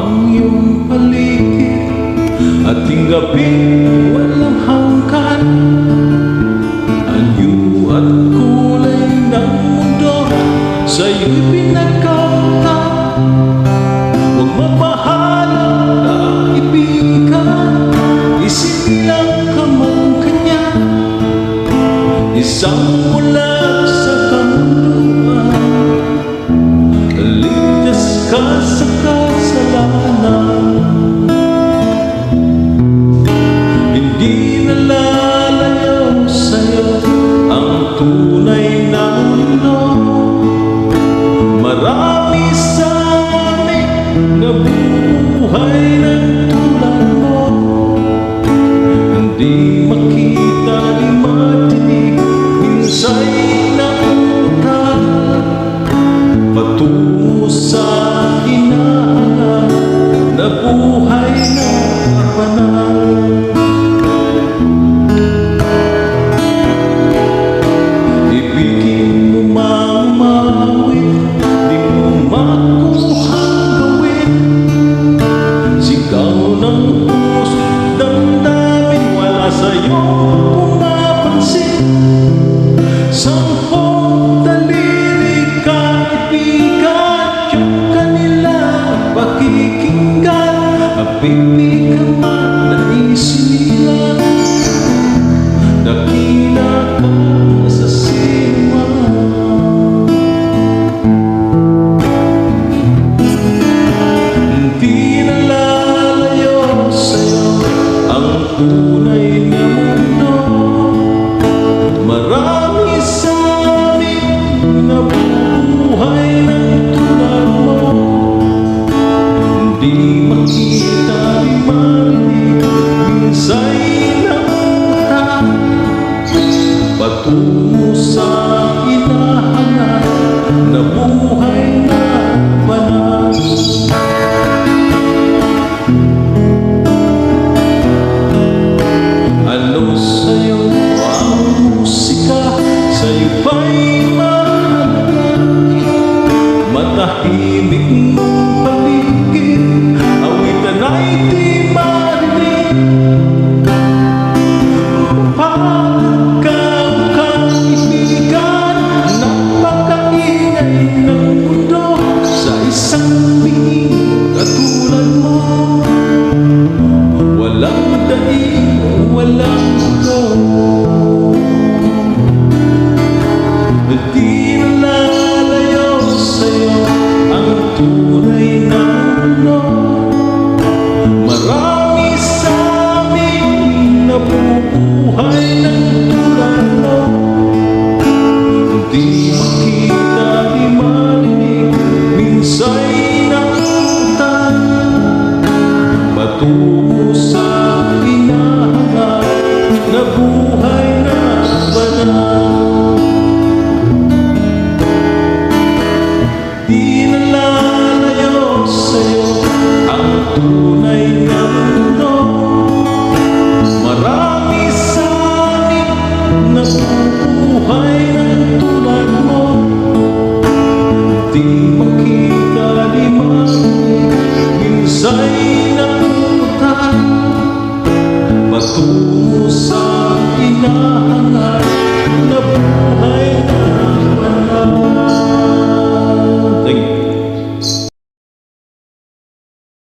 ang iyong paligid. Ating gabing walang hanggan, anyo at kulay ng mundo sa'yo'y pinagkanta. Huwag mapahala na ibigan, isinilang ka man kanya, isang mula sa kamunduan. Ligtas ka sa kasalanan, hindi nalalayo sa'yo ang tunay na mundo. Marami sa amin nabubuhay ng tulad mo, hindi makita di matinig, minsa'y namutan patungo sa hinahanap na buhay na kapanaw. Ibigin mo mang mawit, di mo makuhang gawin. Sigaw ng puso, damdamin, wala sa'yo pumapansin. Sampung daliri kaibigan, yung kanila pakikinggan. Habibi ka man na isinilang, dakila ka sa sinuman. Hindi nalalayo sa'yo ang tunay na mundo. Marami sa amin nabubuhay ng tulad mo, hindi makita di marinig, minsa'y namutan patungo sa hinahanap na buhay na banal. Ano sa'yo ang musika, sa'yo ba'y mahalaga? Matahimik mong paligid, awitan ay di marinig. Mapagkaw kang ibigan, napakaingay ng mundo sa isang binging katulad mo. Walang daig, walang gulo, di nalalayo sa'yo ang tunay na mundo. Marami sa amin nabubuhay ng tulad mo, di makita di marinig, minsa'y namutan patungo sa hinahanap na buhay na banal. Di nalalayo sa'yo ang tunay na mundo. Marami sa amin nabubuhay ng tulad mo, di makita di marinig, minsa'y namutan patungo sa hinahanap